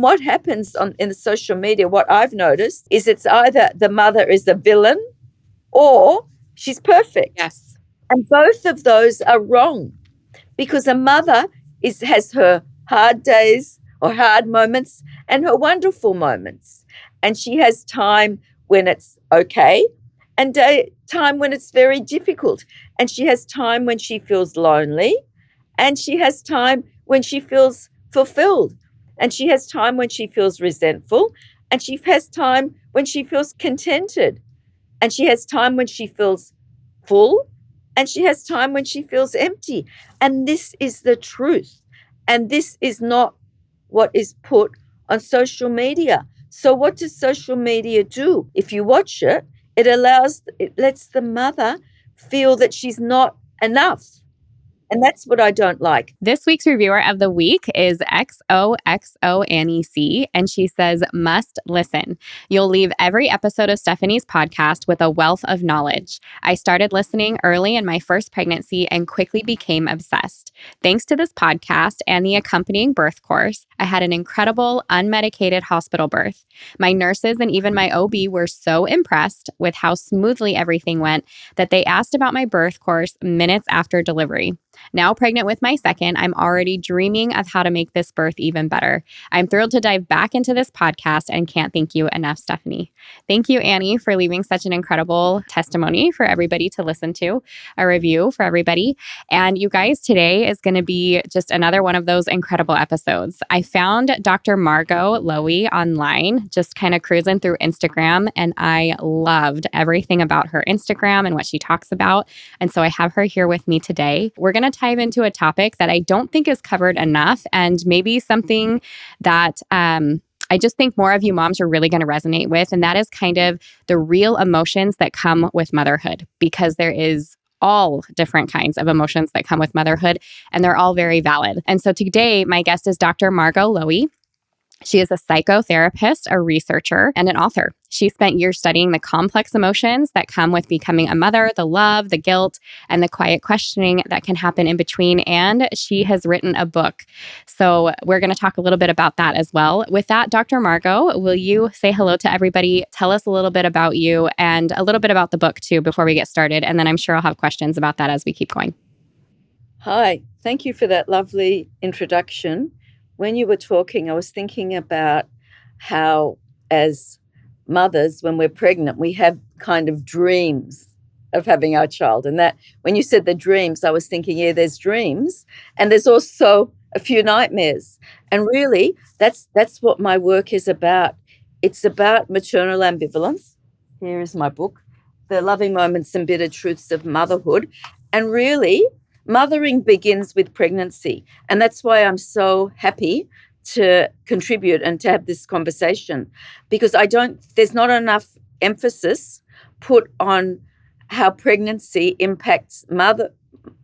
What happens in the social media, what I've noticed, is it's either the mother is the villain or she's perfect. Yes. And both of those are wrong, because a mother has her hard days or hard moments and her wonderful moments. And she has time when it's okay and time when it's very difficult. And she has time when she feels lonely, and she has time when she feels fulfilled, and she has time when she feels resentful, and she has time when she feels contented, and she has time when she feels full, and she has time when she feels empty. And this is the truth. And this is not what is put on social media. So what does social media do? If you watch it, it lets the mother feel that she's not enough. And that's what I don't like. This week's reviewer of the week is XOXO Annie C, and she says, must listen. You'll leave every episode of Stephanie's podcast with a wealth of knowledge. I started listening early in my first pregnancy and quickly became obsessed. Thanks to this podcast and the accompanying birth course, I had an incredible unmedicated hospital birth. My nurses and even my OB were so impressed with how smoothly everything went that they asked about my birth course minutes after delivery. Now pregnant with my second, I'm already dreaming of how to make this birth even better. I'm thrilled to dive back into this podcast and can't thank you enough, Stephanie. Thank you, Annie, for leaving such an incredible testimony for everybody to listen to, a review for everybody. And you guys, today is going to be just another one of those incredible episodes. I found Dr. Margo Lowy online, just kind of cruising through Instagram, and I loved everything about her Instagram and what she talks about. And so I have her here with me today. We're going to dive into a topic that I don't think is covered enough, and maybe something that I just think more of you moms are really going to resonate with. And that is kind of the real emotions that come with motherhood, because there is all different kinds of emotions that come with motherhood, and they're all very valid. And so today, my guest is Dr. Margo Lowy. She is a psychotherapist, a researcher, and an author. She spent years studying the complex emotions that come with becoming a mother, the love, the guilt, and the quiet questioning that can happen in between. And she has written a book. So we're going to talk a little bit about that as well. With that, Dr. Margo, will you say hello to everybody? Tell us a little bit about you and a little bit about the book too before we get started. And then I'm sure I'll have questions about that as we keep going. Hi, thank you for that lovely introduction. When you were talking, I was thinking about how, as mothers, when we're pregnant, we have kind of dreams of having our child. And that, when you said the dreams, I was thinking, yeah, there's dreams, and there's also a few nightmares. And really, that's what my work is about. It's about maternal ambivalence. Here is my book, The Loving Moments and Bitter Truths of Motherhood. And really, mothering begins with pregnancy. And that's why I'm so happy to contribute and to have this conversation, because there's not enough emphasis put on how pregnancy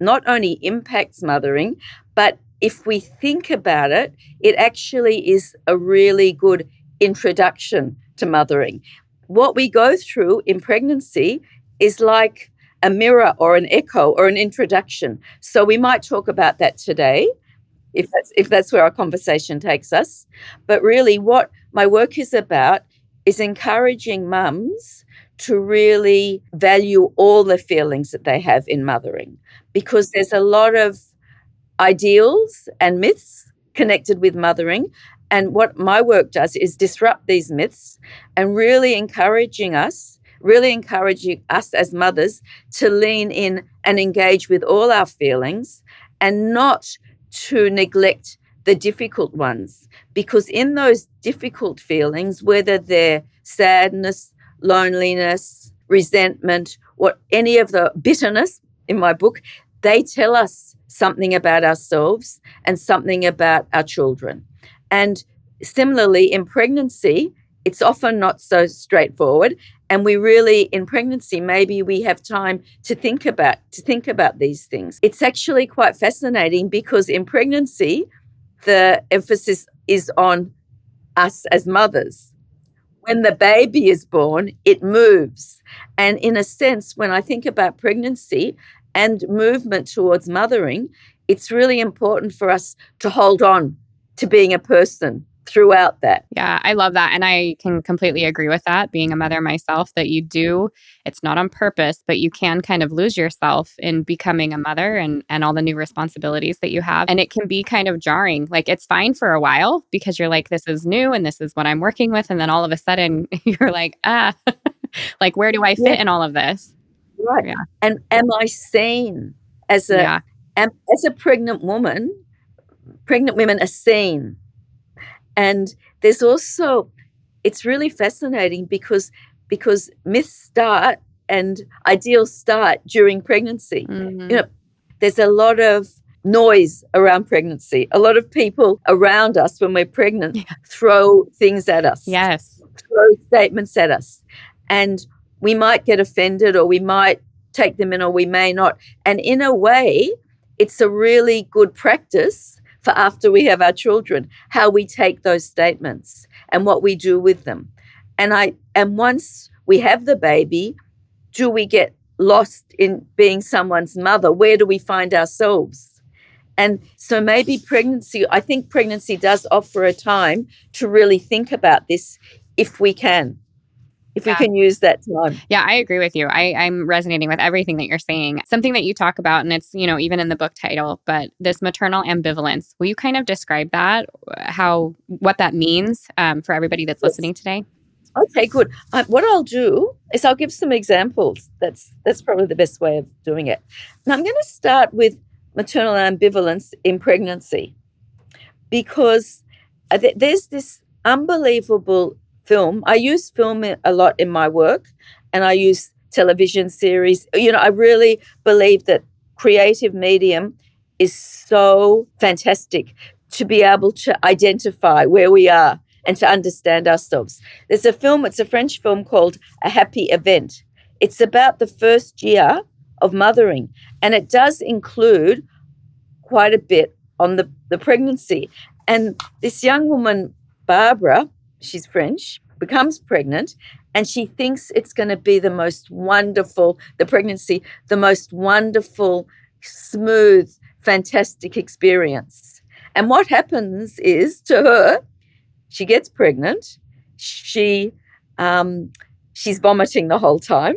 not only impacts mothering, but if we think about it, it actually is a really good introduction to mothering. What we go through in pregnancy is like a mirror or an echo or an introduction. So we might talk about that today, if that's where our conversation takes us. But really what my work is about is encouraging mums to really value all the feelings that they have in mothering, because there's a lot of ideals and myths connected with mothering. And what my work does is disrupt these myths and really encouraging us as mothers to lean in and engage with all our feelings, and not to neglect the difficult ones. Because in those difficult feelings, whether they're sadness, loneliness, resentment, or any of the bitterness in my book, they tell us something about ourselves and something about our children. And similarly, in pregnancy, it's often not so straightforward. And we really, in pregnancy, maybe we have time to think about these things. It's actually quite fascinating, because in pregnancy, the emphasis is on us as mothers. When the baby is born, it moves. And in a sense, when I think about pregnancy and movement towards mothering, it's really important for us to hold on to being a person throughout that. Yeah, I love that. And I can completely agree with that. Being a mother myself, that it's not on purpose, but you can kind of lose yourself in becoming a mother and all the new responsibilities that you have. And it can be kind of jarring. Like it's fine for a while because you're like, this is new and this is what I'm working with. And then all of a sudden you're like, like, where do I Yeah, fit in all of this? right. Yeah. And am I seen as Yeah. as a pregnant woman? Pregnant women are seen. And there's also, it's really fascinating because myths start and ideals start during pregnancy. Mhm. There's a lot of noise around pregnancy. A lot of people around us when we're pregnant Yeah. throw things at us, Yes. throw statements at us. And we might get offended or we might take them in or we may not. And in a way, it's a really good practice for after we have our children, how we take those statements and what we do with them. And once we have the baby, do we get lost in being someone's mother? Where do we find ourselves? And so maybe I think pregnancy does offer a time to really think about this if we can Yeah. use that time. Yeah, I agree with you. I'm resonating with everything that you're saying. Something that you talk about, and it's, even in the book title, but this maternal ambivalence. Will you kind of describe that, what that means for everybody that's Yes. listening today? Okay, good. What I'll do is I'll give some examples. That's probably the best way of doing it. And I'm going to start with maternal ambivalence in pregnancy because there's this unbelievable film. I use film a lot in my work, and I use television series. I really believe that creative medium is so fantastic to be able to identify where we are and to understand ourselves. There's a film, it's a French film called A Happy Event. It's about the first year of mothering, and it does include quite a bit on the pregnancy. And this young woman, Barbara, she's French, becomes pregnant, and she thinks it's going to be the most wonderful smooth, fantastic experience. And what happens is to her, she gets pregnant. She's vomiting the whole time,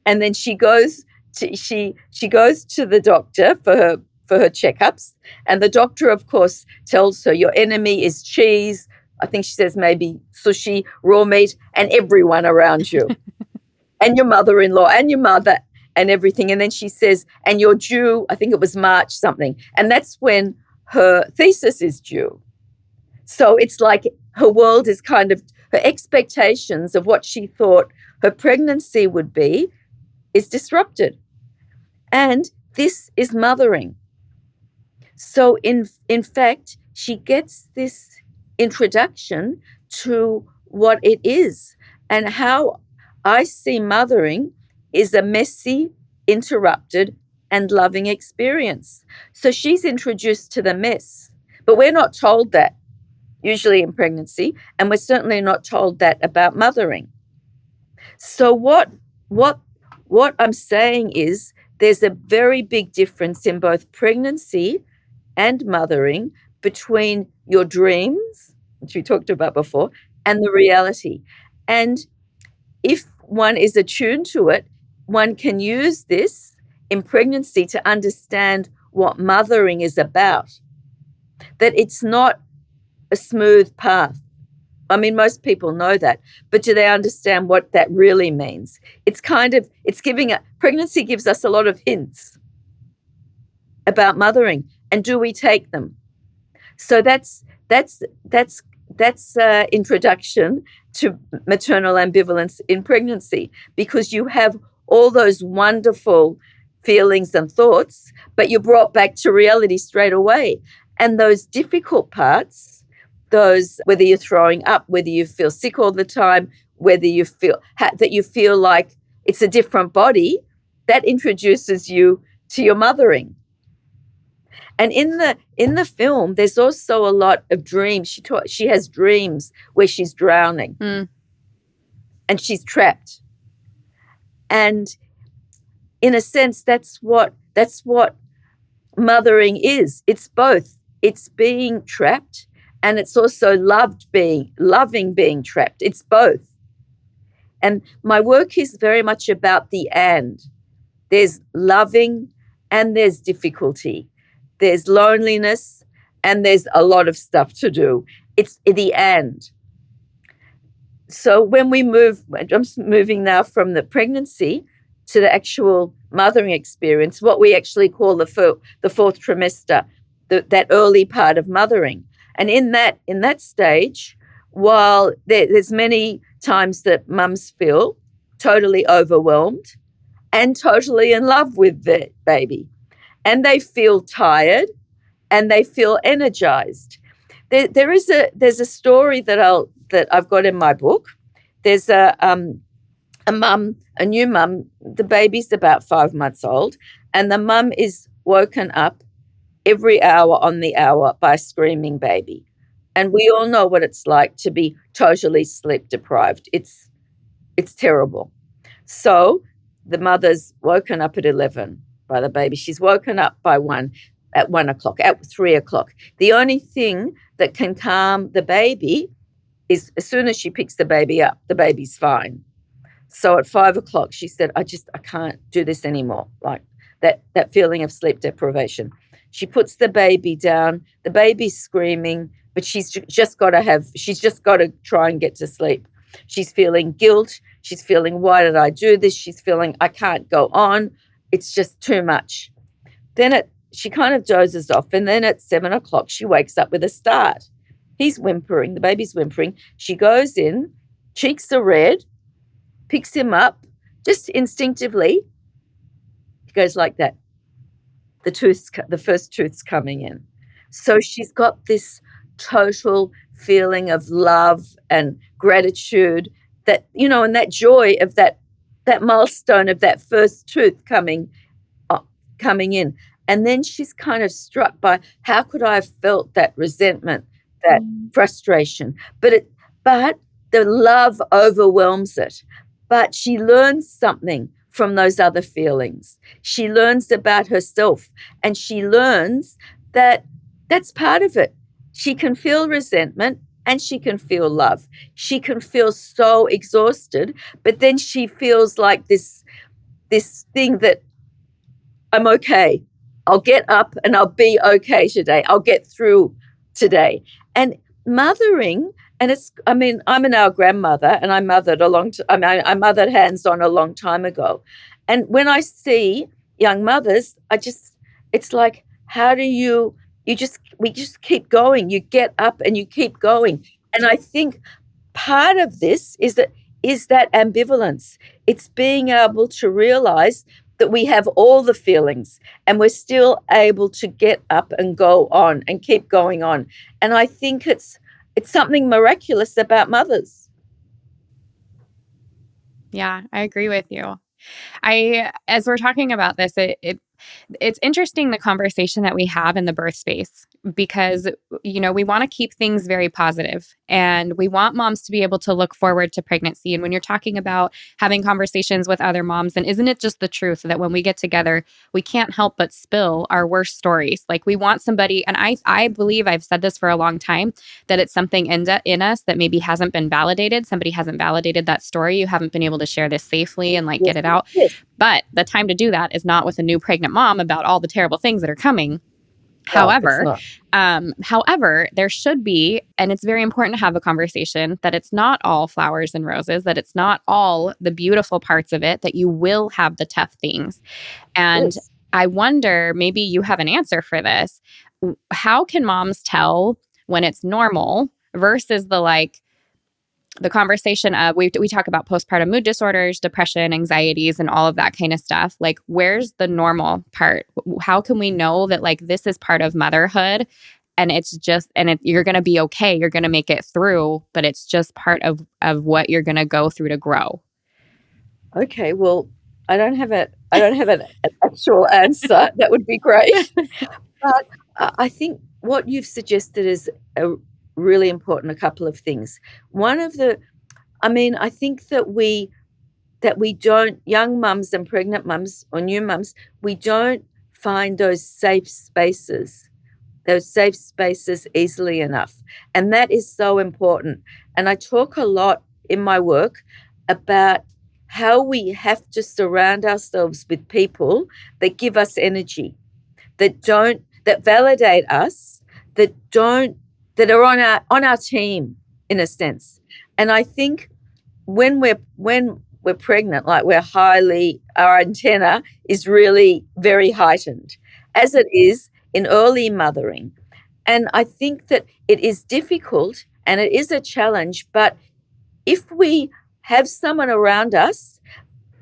and then she goes to the doctor for her checkups, and the doctor, of course, tells her your enemy is cheese. I think she says maybe sushi, raw meat, and everyone around you, and your mother-in-law, and your mother, and everything. And then she says, and you're due. I think it was March something, and that's when her thesis is due. So it's like her world is kind of, her expectations of what she thought her pregnancy would be is disrupted. And this is mothering. So in fact, she gets this introduction to what it is. And how I see mothering is a messy, interrupted, and loving experience. So she's introduced to the mess. But we're not told that usually in pregnancy, and we're certainly not told that about mothering. So what I'm saying is there's a very big difference in both pregnancy and mothering between your dreams, which we talked about before, and the reality. And if one is attuned to it, one can use this in pregnancy to understand what mothering is about. That it's not a smooth path. I mean, most people know that, but do they understand what that really means? Pregnancy gives us a lot of hints about mothering, and do we take them? So that's introduction to maternal ambivalence in pregnancy, because you have all those wonderful feelings and thoughts, but you're brought back to reality straight away. And those difficult parts, whether you're throwing up, whether you feel sick all the time, whether you feel that you feel like it's a different body, that introduces you to your mothering. And in the film, there's also a lot of dreams. She has dreams where she's drowning and she's trapped. And in a sense, that's what mothering is. It's both. It's being trapped And it's also loving being trapped. It's both. And my work is very much about the and. There's loving and there's difficulty. There's loneliness and there's a lot of stuff to do. It's the and. So when we move, I'm moving now from the pregnancy to the actual mothering experience, what we actually call the fourth trimester, that early part of mothering. And in that stage, while there's many times that mums feel totally overwhelmed and totally in love with their baby, and they feel tired and they feel energized. There's a story that I've got in my book. There's a new mum. The baby's about 5 months old, and the mum is woken up every hour on the hour by a screaming baby. And we all know what it's like to be totally sleep deprived. It's terrible. So the mother's woken up at 11 by the baby. She's woken up by 1 at 1 o'clock, at 3 o'clock. The only thing that can calm the baby is as soon as she picks the baby up, the baby's fine. So at 5 o'clock, she said, I can't do this anymore. Like that feeling of sleep deprivation. She puts the baby down, the baby's screaming, but she's just got to try and get to sleep. She's feeling guilt. She's feeling, why did I do this? She's feeling, I can't go on. It's just too much. Then she kind of dozes off. And then at 7 o'clock, she wakes up with a start. He's whimpering. The baby's whimpering. She goes in, cheeks are red, picks him up, just instinctively. He goes like that. The first tooth's coming in. So she's got this total feeling of love and gratitude that, and that joy of that milestone of that first tooth coming in. And then she's kind of struck by, how could I have felt that resentment, that frustration? But the love overwhelms it. But she learns something from those other feelings. She learns about herself, and she learns that that's part of it. She can feel resentment and she can feel love. She can feel so exhausted, but then she feels like this thing that I'm okay. I'll get up and I'll be okay today. I'll get through today. And mothering, and I'm now a grandmother, and I mothered I mothered hands-on a long time ago. And when I see young mothers, it's like, how do we just keep going. You get up and you keep going. And I think part of this is that ambivalence. It's being able to realize that we have all the feelings and we're still able to get up and go on and keep going on. And I think it's something miraculous about mothers. Yeah, I agree with you. As we're talking about this, it's interesting, the conversation that we have in the birth space, because, we want to keep things very positive, and we want moms to be able to look forward to pregnancy. And when you're talking about having conversations with other moms, and isn't it just the truth that when we get together, we can't help but spill our worst stories? Like, we want somebody, and I believe I've said this for a long time, that it's something in us that maybe hasn't been validated. Somebody hasn't validated that story. You haven't been able to share this safely and get it out. Yes. But the time to do that is not with a new pregnant mom about all the terrible things that are coming. No, However, there should be, and it's very important to have a conversation, that it's not all flowers and roses, that it's not all the beautiful parts of it, that you will have the tough things. And yes. I wonder, maybe you have an answer for this. How can moms tell when it's normal versus the conversation of, we talk about postpartum mood disorders, depression, anxieties, and all of that kind of stuff. Like, where's the normal part? How can we know that this is part of motherhood, and you're going to be okay. You're going to make it through, but it's just part of what you're going to go through to grow. Okay. Well, I don't have an actual answer. That would be great. But I think what you've suggested is really important. A couple of things. One of I think that we don't, young mums and pregnant mums or new mums, we don't find those safe spaces those safe spaces easily enough. And that is so important. And I talk a lot in my work about how we have to surround ourselves with people that give us energy, that validate us, that are on our team in a sense. And I think when we're pregnant, like our antenna is really very heightened, as it is in early mothering. And I think that it is difficult and it is a challenge, but if we have someone around us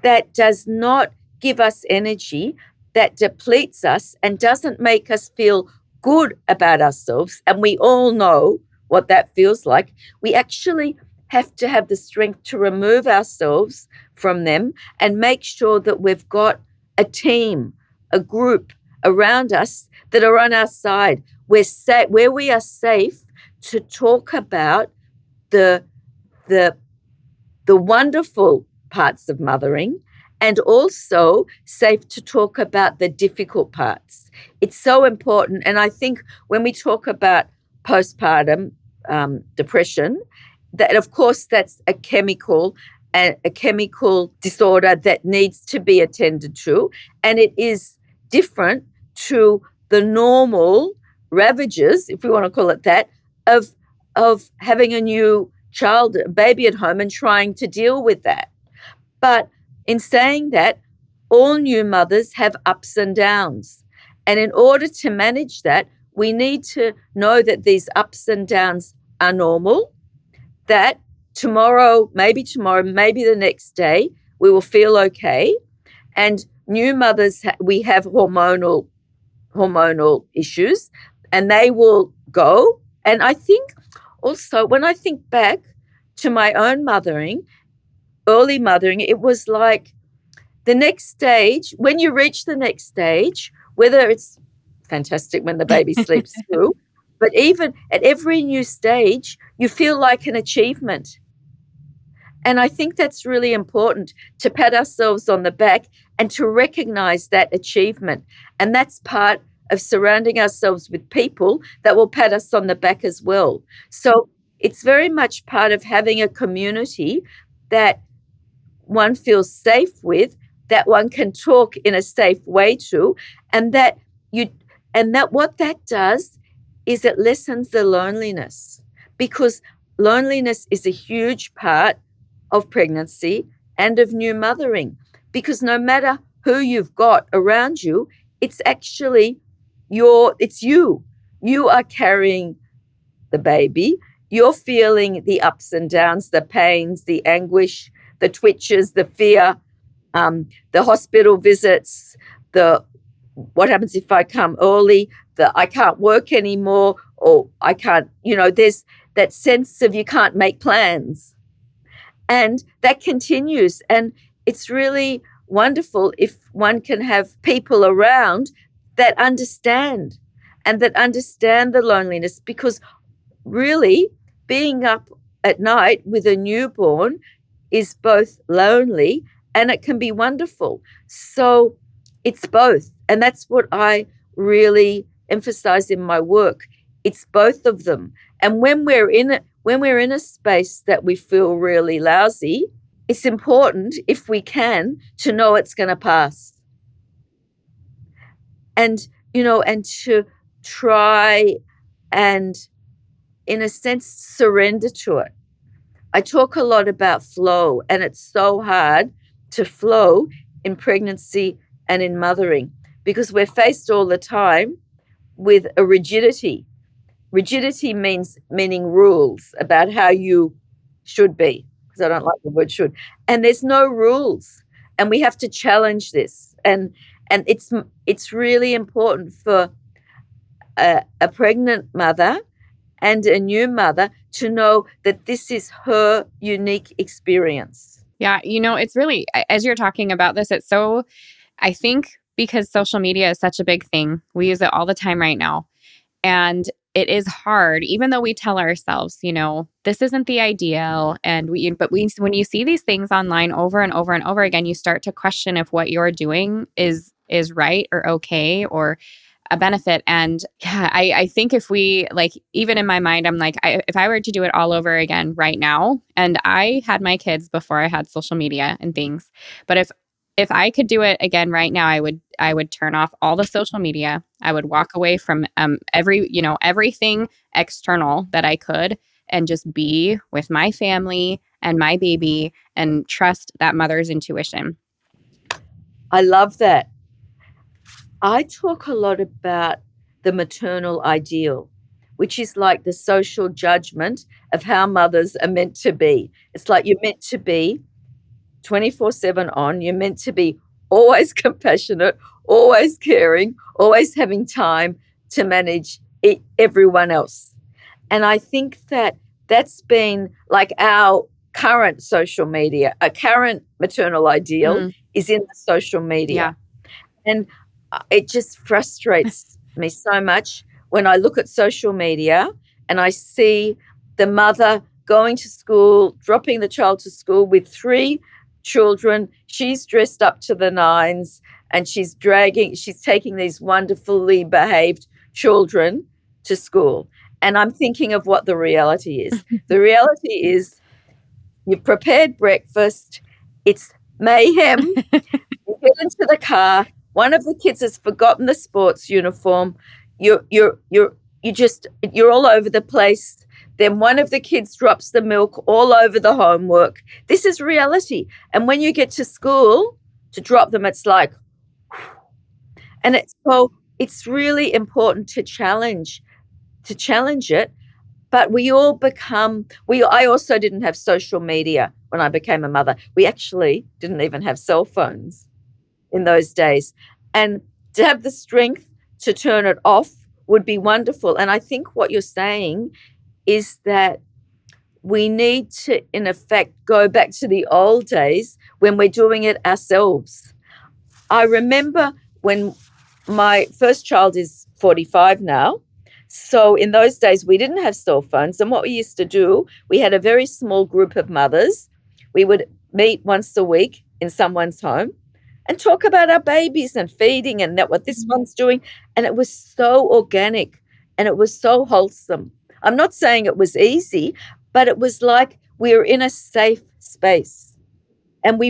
that does not give us energy, that depletes us and doesn't make us feel good about ourselves, and we all know what that feels like, we actually have to have the strength to remove ourselves from them and make sure that we've got a team, a group around us that are on our side, where we are safe to talk about the the the wonderful parts of mothering, and also safe to talk about the difficult parts. It's so important. And I think when we talk about postpartum depression, that of course that's a chemical disorder that needs to be attended to, and it is different to the normal ravages, if we want to call it that, of having a new child, a baby at home, and trying to deal with that. But in saying that, all new mothers have ups and downs. And in order to manage that, we need to know that these ups and downs are normal, that tomorrow, maybe the next day, we will feel okay. And new mothers, we have hormonal issues, and they will go. And I think also, when I think back to my own early mothering, it was like the next stage, when you reach the next stage, whether it's fantastic when the baby sleeps through, but even at every new stage, you feel like an achievement. And I think that's really important, to pat ourselves on the back and to recognize that achievement. And that's part of surrounding ourselves with people that will pat us on the back as well. So it's very much part of having a community that one feels safe with, that one can talk in a safe way to, and that what that does is it lessens the loneliness, because loneliness is a huge part of pregnancy and of new mothering, because no matter who you've got around you, it's actually it's you. You are carrying the baby. You're feeling the ups and downs, the pains, the anguish, the twitches, the fear, the hospital visits, the what happens if I come early, the I can't work anymore, or I can't, there's that sense of you can't make plans. And that continues. And it's really wonderful if one can have people around that understand, and that understand the loneliness, because really being up at night with a newborn is both lonely and it can be wonderful. So it's both. And that's what I really emphasize in my work. It's both of them. And when we're in a space that we feel really lousy, it's important, if we can, to know it's going to pass. And, and to try and, in a sense, surrender to it. I talk a lot about flow, and it's so hard to flow in pregnancy and in mothering, because we're faced all the time with a rigidity. Rigidity meaning rules about how you should be, because I don't like the word should. And there's no rules, and we have to challenge this. And it's really important for a pregnant mother and a new mother to know that this is her unique experience. Yeah, it's really, as you're talking about this, it's so, I think because social media is such a big thing, we use it all the time right now. And it is hard, even though we tell ourselves, this isn't the ideal. And when you see these things online over and over and over again, you start to question if what you're doing is right or okay, or a benefit. And yeah, I think if we like, even in my mind, I'm like, if I were to do it all over again right now, and I had my kids before I had social media and things, but if I could do it again right now, I would turn off all the social media. I would walk away from everything external that I could, and just be with my family and my baby and trust that mother's intuition. I love that. I talk a lot about the maternal ideal, which is like the social judgment of how mothers are meant to be. It's like you're meant to be 24/7 on, you're meant to be always compassionate, always caring, always having time to manage everyone else. And I think that that's been like our current social media, a current maternal ideal is in the social media. Yeah. And it just frustrates me so much when I look at social media and I see the mother going to school, dropping the child to school with 3 children. She's dressed up to the nines and she's taking these wonderfully behaved children to school. And I'm thinking of what the reality is. The reality is you've prepared breakfast, it's mayhem, you get into the car, one of the kids has forgotten the sports uniform, you're all over the place. Then one of the kids drops the milk all over the homework. This is reality. And when you get to school to drop them, it's like, and it's really important to challenge it. But I also didn't have social media when I became a mother. We actually didn't even have cell phones in those days. And to have the strength to turn it off would be wonderful. And I think what you're saying is that we need to, in effect, go back to the old days when we're doing it ourselves. I remember when my first child is 45 now. So in those days, we didn't have cell phones. And what we used to do, we had a very small group of mothers. We would meet once a week in someone's home and talk about our babies and feeding and what this one's doing. And it was so organic and it was so wholesome. I'm not saying it was easy, but it was like we were in a safe space. And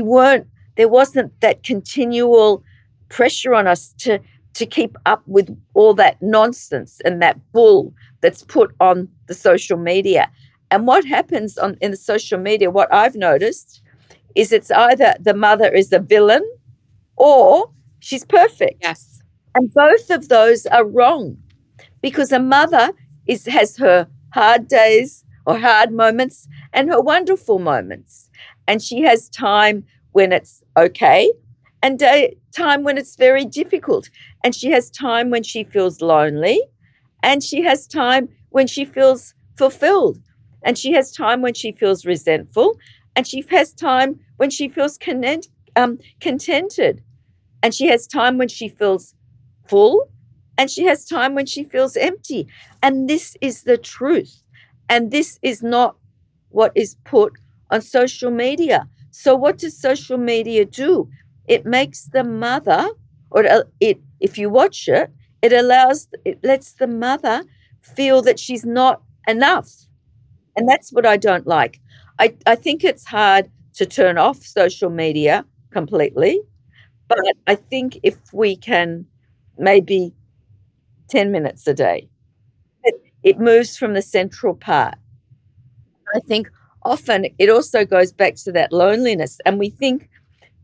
there wasn't that continual pressure on us to keep up with all that nonsense and that bull that's put on the social media. And what happens in the social media, what I've noticed, is it's either the mother is a villain or she's perfect. Yes. And both of those are wrong, because a mother has her hard days or hard moments and her wonderful moments. And she has time when it's okay and time when it's very difficult. And she has time when she feels lonely, and she has time when she feels fulfilled, and she has time when she feels resentful, and she has time when she feels contented, and she has time when she feels full, and she has time when she feels empty. And this is the truth. And this is not what is put on social media. So what does social media do? It makes the mother, if you watch it, it lets the mother feel that she's not enough. And that's what I don't like. I think it's hard to turn off social media completely, but I think if we can maybe 10 minutes a day, it moves from the central part. I think often it also goes back to that loneliness, and we think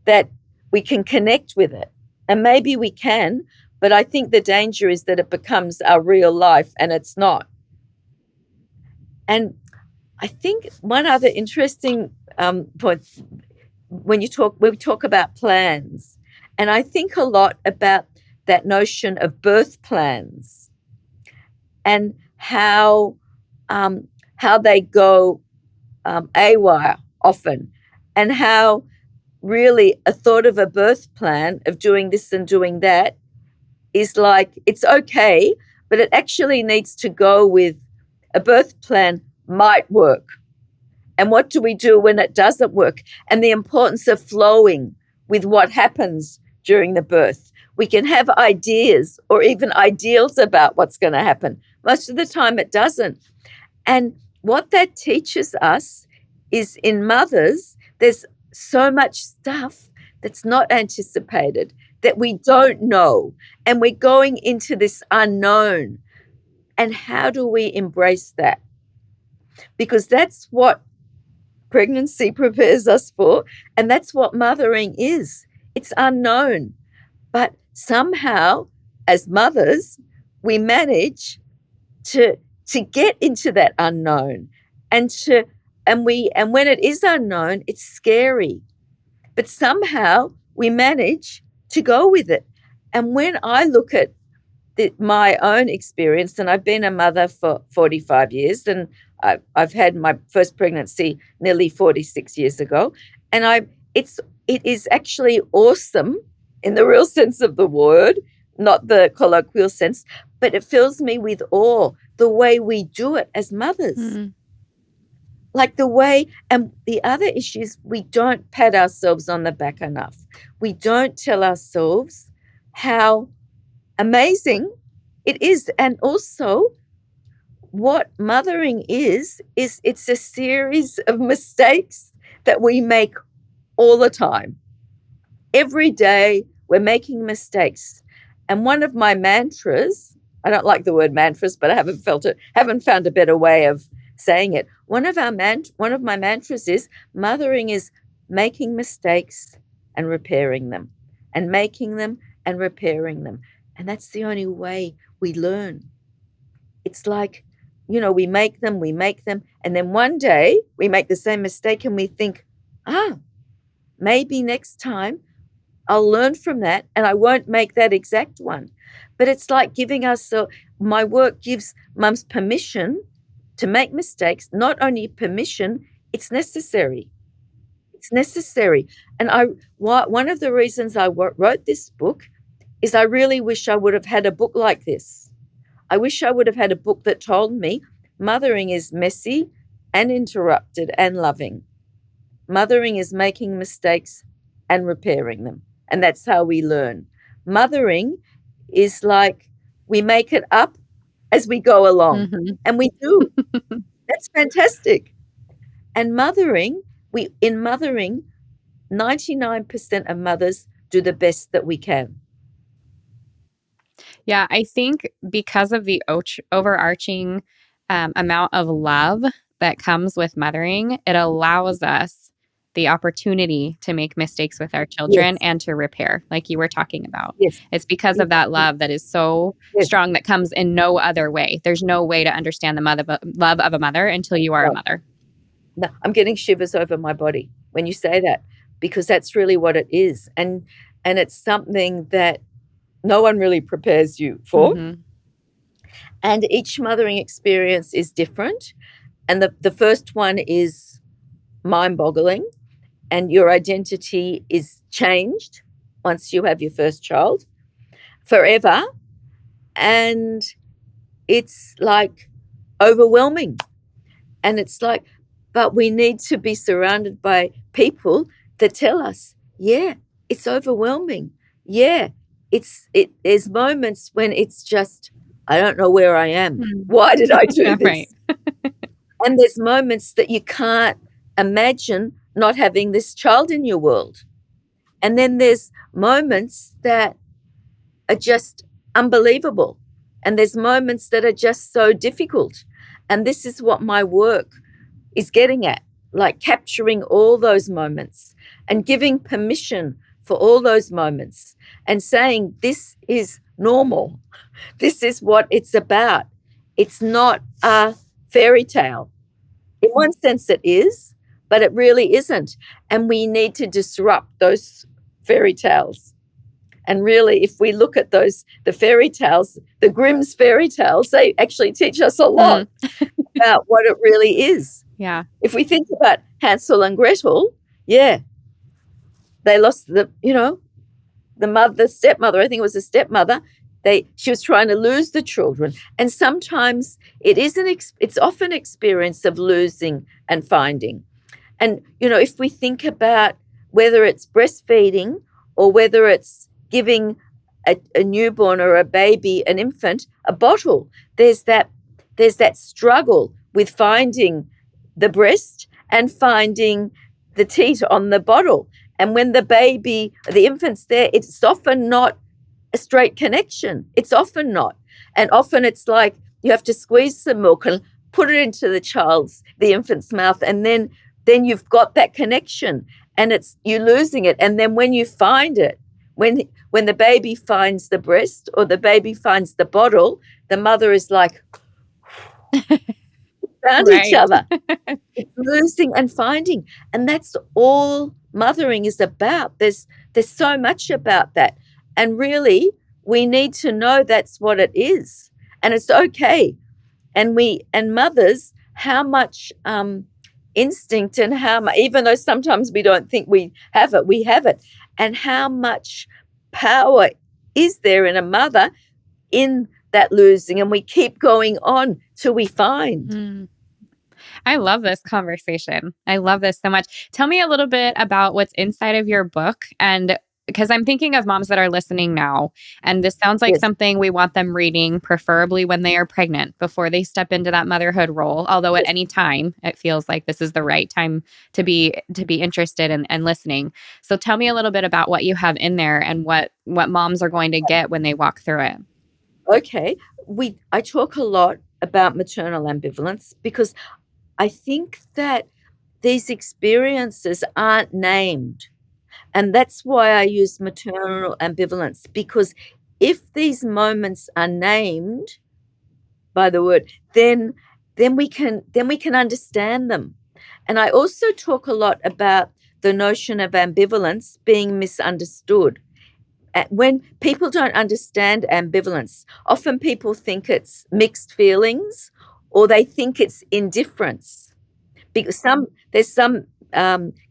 that we can connect with it. And maybe we can, but I think the danger is that it becomes our real life, and it's not. And I think one other interesting point, when we talk about plans, and I think a lot about that notion of birth plans and how they go AWOL often, and how really a thought of a birth plan of doing this and doing that is like, it's okay, but it actually needs to go with a birth plan might work. And what do we do when it doesn't work? And the importance of flowing with what happens during the birth, We can have ideas or even ideals about what's going to happen. Most of the time it doesn't. And what that teaches us is in mothers, there's so much stuff that's not anticipated, that we don't know. And we're going into this unknown. And how do we embrace that? Because that's what pregnancy prepares us for. And that's what mothering is. It's unknown. But somehow, as mothers, we manage to get into that unknown, and when it is unknown, it's scary. But somehow we manage to go with it. And when I look at my own experience, and I've been a mother for 45 years, and I've had my first pregnancy nearly 46 years ago, and it is actually awesome in the real sense of the word, not the colloquial sense, but it fills me with awe, the way we do it as mothers. Mm-hmm. Like the way, and the other issue is we don't pat ourselves on the back enough. We don't tell ourselves how amazing it is. And also what mothering is it's a series of mistakes that we make all the time. Every day we're making mistakes. And one of my mantras, I don't like the word mantras, but I haven't found a better way of saying it. One of my mantras is mothering is making mistakes and repairing them, and making them and repairing them. And that's the only way we learn. It's like, we make them, and then one day we make the same mistake and we think, maybe next time I'll learn from that and I won't make that exact one. But it's like my work gives mums permission to make mistakes, not only permission, it's necessary. It's necessary. And one of the reasons I wrote this book is I really wish I would have had a book like this. I wish I would have had a book that told me mothering is messy and interrupted and loving. Mothering is making mistakes and repairing them. And that's how we learn. Mothering is like we make it up as we go along. Mm-hmm. And we do. That's fantastic. And mothering, 99% of mothers do the best that we can. Yeah, I think because of the overarching amount of love that comes with mothering, it allows us the opportunity to make mistakes with our children and to repair, like you were talking about. Yes. It's because of that love that is so strong that comes in no other way. There's no way to understand the love of a mother until you are a mother. No, I'm getting shivers over my body when you say that, because that's really what it is. And it's something that no one really prepares you for. Mm-hmm. And each mothering experience is different. And the first one is mind-boggling, and your identity is changed once you have your first child forever. And it's like overwhelming. And it's like, but we need to be surrounded by people that tell us, yeah, it's overwhelming. Yeah, there's moments when it's just, I don't know where I am. Why did I do this? Right. And there's moments that you can't imagine not having this child in your world. And then there's moments that are just unbelievable. And there's moments that are just so difficult. And this is what my work is getting at, like capturing all those moments and giving permission for all those moments and saying, this is normal. This is what it's about. It's not a fairy tale. In one sense it is, but it really isn't. And we need to disrupt those fairy tales. And really, if we look at the fairy tales, the Grimm's fairy tales, they actually teach us a lot about what it really is. Yeah. If we think about Hansel and Gretel, they lost the stepmother, I think it was a stepmother. She was trying to lose the children. And sometimes it's often experience of losing and finding. And, if we think about whether it's breastfeeding or whether it's giving a newborn or a baby, an infant, a bottle. There's that struggle with finding the breast and finding the teat on the bottle. And when the infant's there, it's often not a straight connection. It's often not. And often it's like you have to squeeze some milk and put it into the infant's mouth, and then you've got that connection, and you're losing it. And then when you find it, when the baby finds the breast or the baby finds the bottle, the mother is like, found each other. It's losing and finding. And that's all mothering is about. There's so much about that. And really, we need to know that's what it is. And it's okay. And mothers, how much instinct and how much, even though sometimes we don't think we have it. And how much power is there in a mother in that losing? And we keep going on till we find. I love this conversation. I love this so much. Tell me a little bit about what's inside of your book, and because I'm thinking of moms that are listening now, and this sounds like something we want them reading, preferably when they are pregnant, before they step into that motherhood role. Although at any time, it feels like this is the right time to be interested and listening. So tell me a little bit about what you have in there and what moms are going to get when they walk through it. Okay. I talk a lot about maternal ambivalence because I think that these experiences aren't named. And that's why I use maternal ambivalence, because if these moments are named by the word, then we can understand them. And I also talk a lot about the notion of ambivalence being misunderstood. When people don't understand ambivalence, often people think it's mixed feelings or they think it's indifference. Because there's some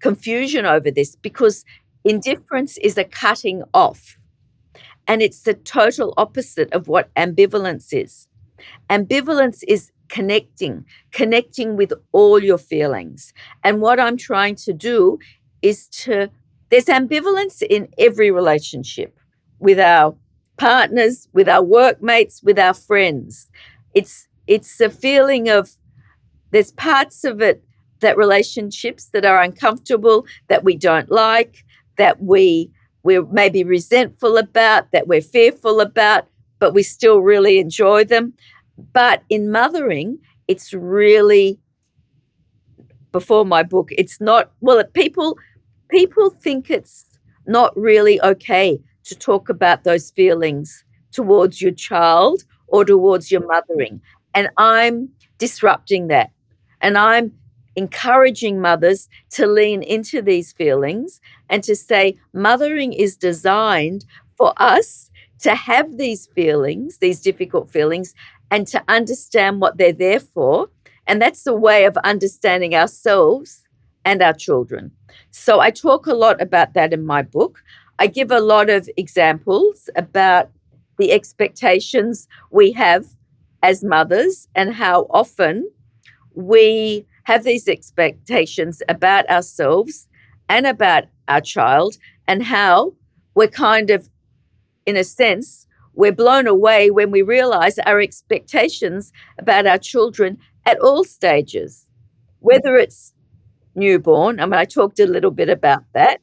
confusion over this, because indifference is a cutting off, and it's the total opposite of what ambivalence is. Ambivalence is connecting with all your feelings. And what I'm trying to do is there's ambivalence in every relationship, with our partners, with our workmates, with our friends. It's a feeling of, there's parts of it, that relationships that are uncomfortable, that we don't like, that we're maybe resentful about, that we're fearful about, but we still really enjoy them. But in mothering, it's really, before my book, it's not, well, people think it's not really okay to talk about those feelings towards your child or towards your mothering. And I'm disrupting that. And I'm encouraging mothers to lean into these feelings and to say, mothering is designed for us to have these feelings, these difficult feelings, and to understand what they're there for. And that's the way of understanding ourselves and our children. So I talk a lot about that in my book. I give a lot of examples about the expectations we have as mothers and how often we have these expectations about ourselves and about our child, and how we're kind of, in a sense, we're blown away when we realize our expectations about our children at all stages, whether it's newborn. I mean, I talked a little bit about that.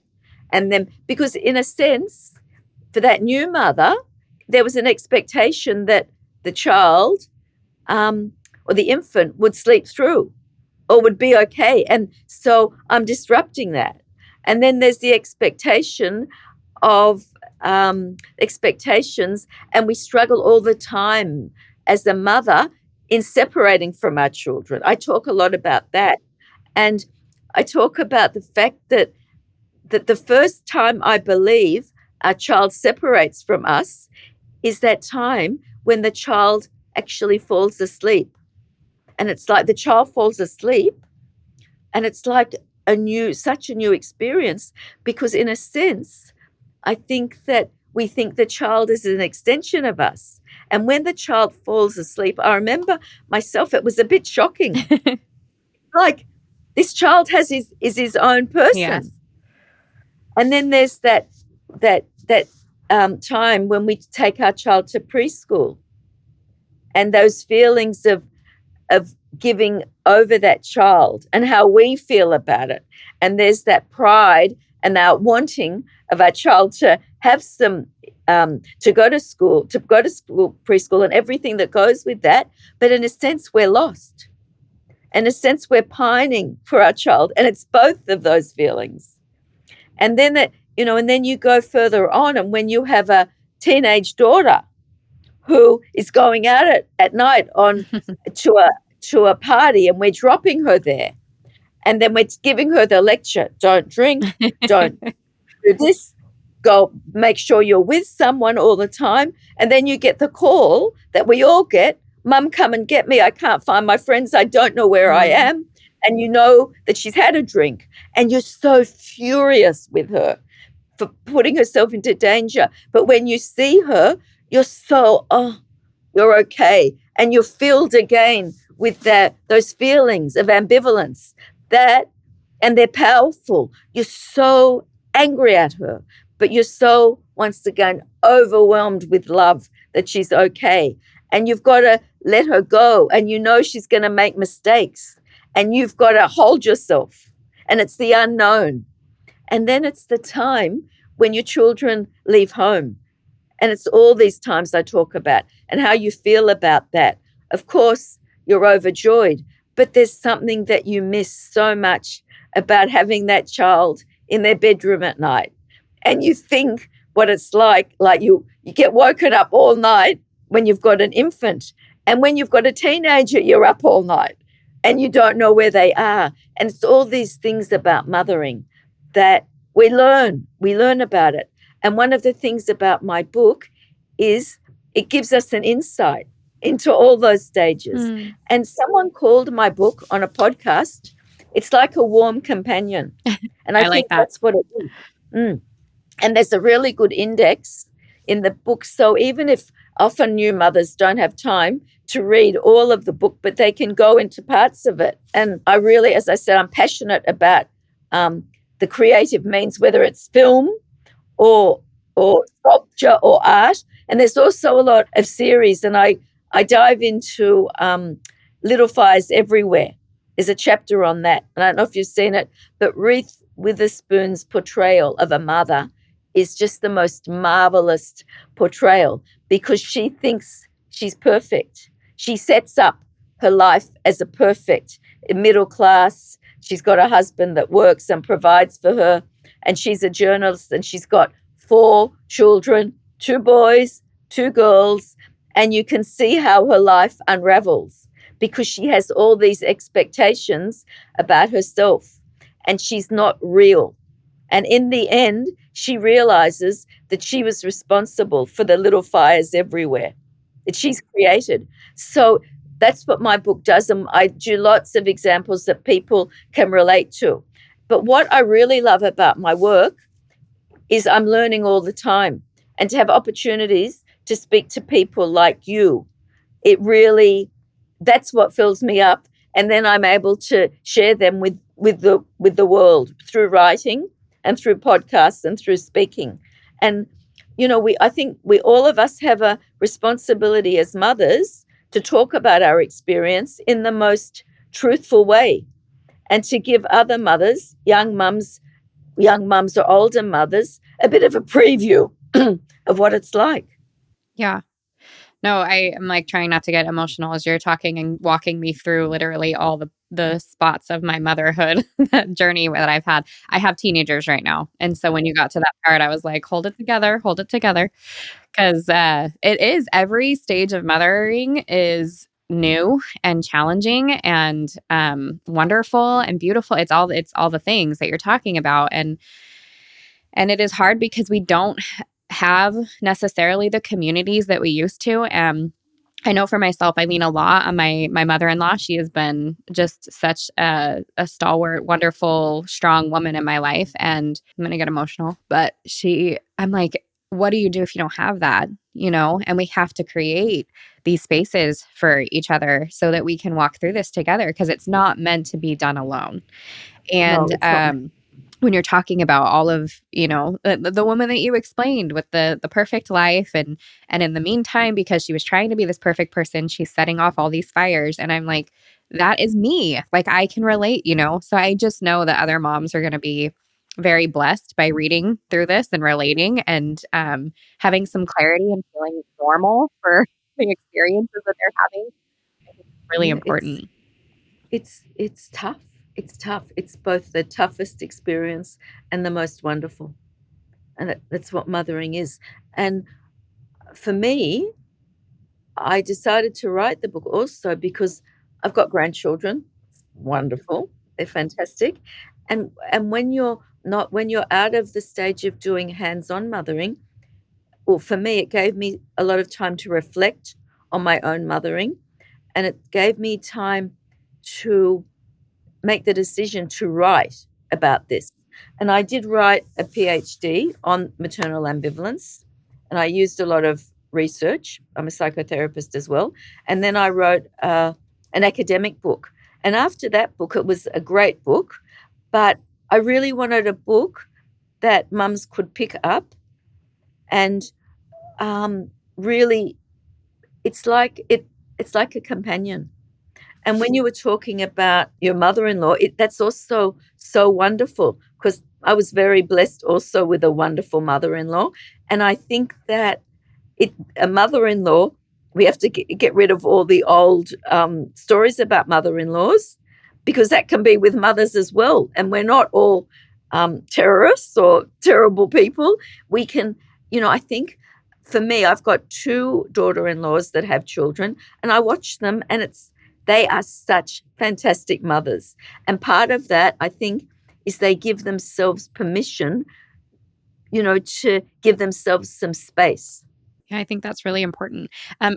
And then, because in a sense, for that new mother, there was an expectation that the child or the infant would sleep through or would be okay. And so I'm disrupting that. And then there's the expectation of expectations, and we struggle all the time as a mother in separating from our children. I talk a lot about that. And I talk about the fact that the first time, I believe, our child separates from us is that time when the child actually falls asleep. And it's like the child falls asleep, and it's like such a new experience, because in a sense, I think that we think the child is an extension of us. And when the child falls asleep, I remember myself, it was a bit shocking. Like, this child is his own person. Yes. And then there's that time when we take our child to preschool, and those feelings of giving over that child and how we feel about it. And there's that pride and our wanting of our child to have some to go to school, preschool, and everything that goes with that. But in a sense, we're lost. In a sense, we're pining for our child, and it's both of those feelings. And then and then you go further on, and when you have a teenage daughter who is going out at night on to a party, and we're dropping her there, and then we're giving her the lecture: don't drink, don't do this, go make sure you're with someone all the time. And then you get the call that we all get: Mum, come and get me, I can't find my friends, I don't know where I am. And you know that she's had a drink, and you're so furious with her for putting herself into danger. But when you see her, you're so, oh, you're okay. And you're filled again with those feelings of ambivalence and they're powerful. You're so angry at her, but you're so, once again, overwhelmed with love that she's okay. And you've got to let her go. And you know she's going to make mistakes. And you've got to hold yourself. And it's the unknown. And then it's the time when your children leave home. And it's all these times I talk about and how you feel about that. Of course, you're overjoyed, but there's something that you miss so much about having that child in their bedroom at night. And you think what it's like you get woken up all night when you've got an infant. And when you've got a teenager, you're up all night and you don't know where they are. And it's all these things about mothering that we learn about it. And one of the things about my book is it gives us an insight into all those stages. And someone called my book on a podcast, it's like a warm companion. And I think that's what it is. And there's a really good index in the book. So even if often new mothers don't have time to read all of the book, but they can go into parts of it. And I really, as I said, I'm passionate about the creative means, whether it's film or sculpture or art. And there's also a lot of series, and I dive into Little Fires Everywhere. There's a chapter on that. And I don't know if you've seen it, but Reese Witherspoon's portrayal of a mother is just the most marvelous portrayal because she thinks she's perfect. She sets up her life as a perfect middle class. She's got a husband that works and provides for her, and she's a journalist, and she's got 4 children, 2 boys, 2 girls, and you can see how her life unravels because she has all these expectations about herself, and she's not real. And in the end, she realizes that she was responsible for the little fires everywhere that she's created. So that's what my book does. And I do lots of examples that people can relate to. But what I really love about my work is I'm learning all the time, and to have opportunities to speak to people like you. That's what fills me up. And then I'm able to share them with the world through writing and through podcasts and through speaking. And, I think all of us have a responsibility as mothers to talk about our experience in the most truthful way and to give other mothers, young mums or older mothers, a bit of a preview of what it's like. Yeah. No, I am trying not to get emotional as you're talking and walking me through literally all the spots of my motherhood journey that I've had. I have teenagers right now. And so when you got to that part, I was like, hold it together. Because it is, every stage of mothering is new and challenging and wonderful and beautiful. It's all the things that you're talking about. And it is hard because we don't have necessarily the communities that we used to. I know for myself, I lean a lot on my mother-in-law. She has been just such a stalwart, wonderful, strong woman in my life. And I'm going to get emotional, but I'm like, what do you do if you don't have that? And we have to create these spaces for each other so that we can walk through this together because it's not meant to be done alone. And, No, when you're talking about all of, the woman that you explained with the perfect life, and in the meantime, because she was trying to be this perfect person, she's setting off all these fires. And I'm like, that is me. Like, I can relate, So I just know that other moms are going to be very blessed by reading through this and relating, and having some clarity and feeling normal for the experiences that they're having. I think it's really Yeah, important. it's tough. It's tough. It's both the toughest experience and the most wonderful. And that's what mothering is. And for me, I decided to write the book also because I've got grandchildren. It's wonderful. They're fantastic. And when you're out of the stage of doing hands-on mothering, well, for me, it gave me a lot of time to reflect on my own mothering, and it gave me time to make the decision to write about this. And I did write a PhD on maternal ambivalence, and I used a lot of research. I'm a psychotherapist as well. And then I wrote an academic book. And after that book, it was a great book, but I really wanted a book that mums could pick up and really, it's like it's like a companion. And when you were talking about your mother-in-law, that's also so wonderful because I was very blessed also with a wonderful mother-in-law. And I think that a mother-in-law, we have to get rid of all the old stories about mother-in-laws because that can be with mothers as well. And we're not all terrorists or terrible people. We can, I think for me, I've got two daughter-in-laws that have children, and I watch them, and they are such fantastic mothers. And part of that, I think, is they give themselves permission, to give themselves some space. Yeah, I think that's really important.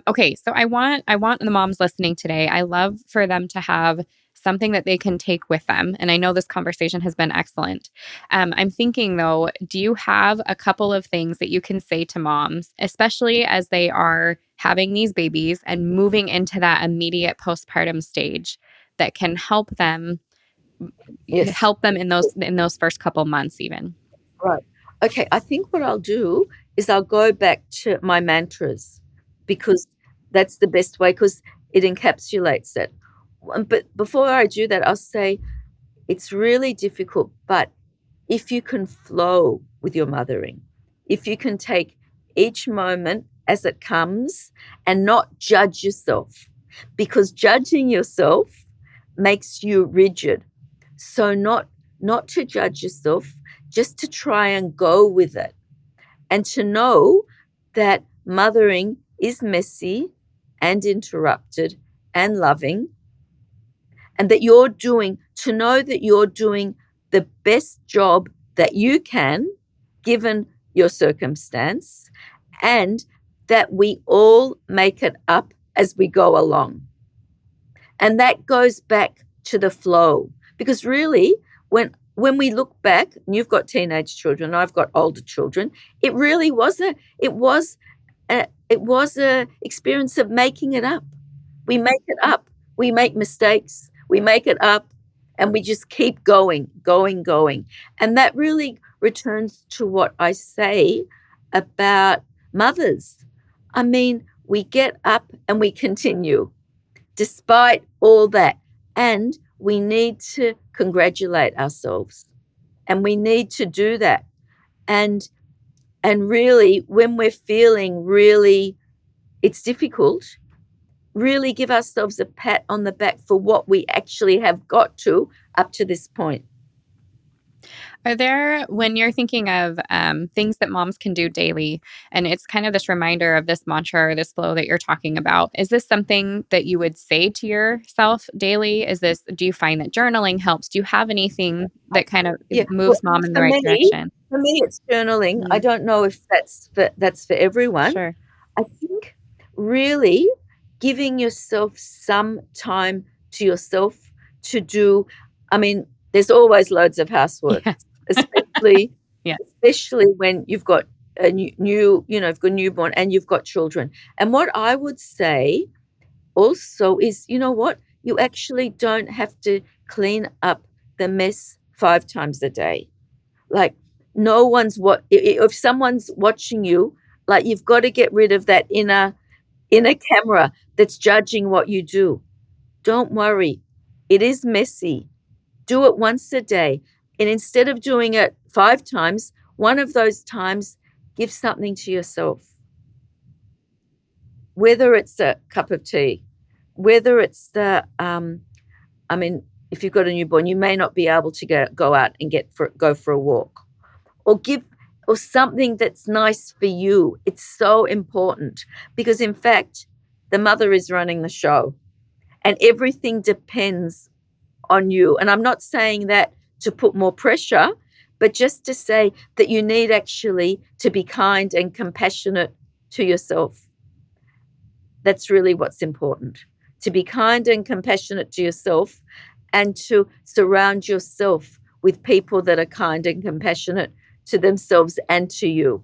Okay, so I want the moms listening today. I love for them to have something that they can take with them. And I know this conversation has been excellent. I'm thinking though, do you have a couple of things that you can say to moms, especially as they are having these babies and moving into that immediate postpartum stage, that can Yes. help them in those first couple months even? Right. Okay, I think what I'll do is I'll go back to my mantras because that's the best way because it encapsulates it. But before I do that, I'll say it's really difficult, but if you can flow with your mothering, if you can take each moment as it comes and not judge yourself, because judging yourself makes you rigid. So not to judge yourself, just to try and go with it and to know that mothering is messy and interrupted and loving, and that to know that you're doing the best job that you can given your circumstance, and that we all make it up as we go along. And that goes back to the flow because really when we look back, and you've got teenage children, I've got older children, it really was a experience of making it up. We make it up. We make mistakes. We make it up, and we just keep going, going, going. And that really returns to what I say about mothers. I mean, we get up and we continue despite all that. And we need to congratulate ourselves. And we need to do that. And really, when we're feeling really it's difficult, really give ourselves a pat on the back for what we actually have got to up to this point. Are there, when you're thinking of things that moms can do daily, and it's kind of this reminder of this mantra or this flow that you're talking about, is this something that you would say to yourself daily? Do you find that journaling helps? Do you have anything that kind of Yeah, well, moves mom in the for right me direction? for me, it's journaling. I Mm, don't know if that's for everyone. sure. I think really giving yourself some time to yourself to do, I mean, there's always loads of housework, Yes. especially Yes. especially when you've got a you've got a newborn and you've got children. And what I would say also is, you know what? You actually don't have to clean up the mess 5 times a day. Like, no one's what if someone's watching you, like, you've got to get rid of that inner camera that's judging what you do. Don't worry. It is messy. Do it once a day. And instead of doing it 5 times, one of those times, give something to yourself. Whether it's a cup of tea, whether it's I mean, if you've got a newborn, you may not be able to go out and go for a walk, or give or something that's nice for you. It's so important because, in fact, the mother is running the show, and everything depends on you. And I'm not saying that to put more pressure, but just to say that you need actually to be kind and compassionate to yourself. That's really what's important. To be kind and compassionate to yourself and to surround yourself with people that are kind and compassionate to themselves and to you.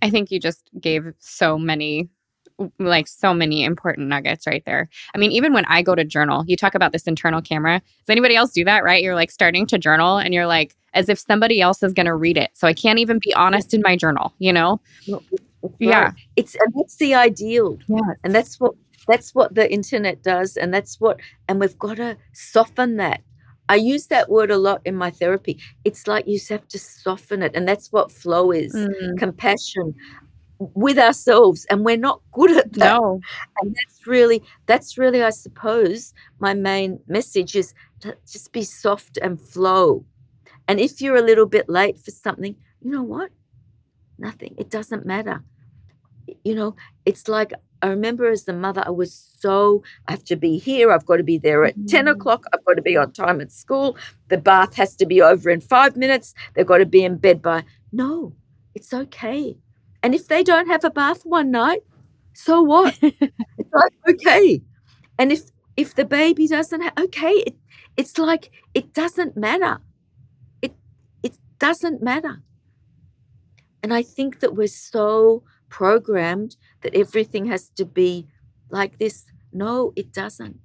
I think you just gave so many important nuggets right there. I mean, even when I go to journal, you talk about this internal camera. Does anybody else do that, right? You're like starting to journal and you're like, as if somebody else is going to read it. So I can't even be honest in my journal, you know? No, that's Yeah. right. And that's the ideal. Yes. And that's what the internet does, and we've got to soften that. I use that word a lot in my therapy. It's like you have to soften it, and that's what flow is. Mm, Compassion with ourselves, and we're not good at that. no. And that's really, I suppose, my main message is to just be soft and flow. And if you're a little bit late for something, you know what? Nothing. It doesn't matter. You know, it's like I remember as the mother, I have to be here. I've got to be there at 10 o'clock. I've got to be on time at school. The bath has to be over in 5 minutes. They've got to be in bed by. No, it's okay. And if they don't have a bath one night, so what? It's like, okay. And if the baby doesn't have, okay, it's like it doesn't matter. It doesn't matter. And I think that we're so programmed that everything has to be like this. No, it doesn't.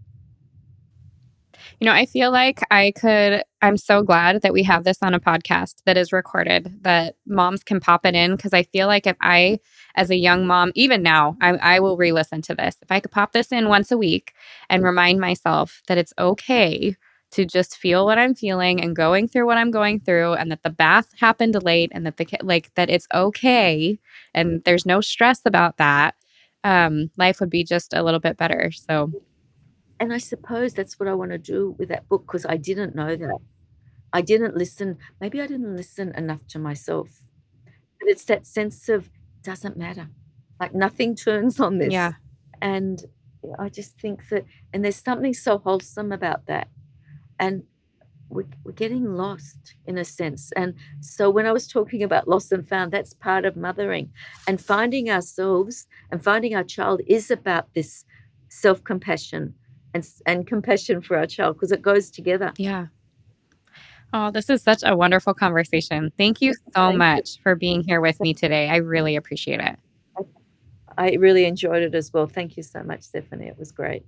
You know, I feel like I'm so glad that we have this on a podcast that is recorded, that moms can pop it in. Cause I feel like if I, as a young mom, even now, I will re listen to this. If I could pop this in once a week and remind myself that it's okay to just feel what I'm feeling and going through what I'm going through, and that the bath happened late, and that that it's okay and there's no stress about that, life would be just a little bit better. So, And I suppose that's what I want to do with that book because I didn't know that. I didn't listen. Maybe I didn't listen enough to myself. But it's that sense of doesn't matter. Like nothing turns on yeah. this. And I just think that, and there's something so wholesome about that. And we're getting lost in a sense. And so when I was talking about lost and found, that's part of mothering. And finding ourselves and finding our child is about this self-compassion and compassion for our child because it goes together. Yeah. Oh, this is such a wonderful conversation. Thank you so Thank you. much for being here with me today. I really appreciate it. I really enjoyed it as well. Thank you so much, Stephanie. It was great.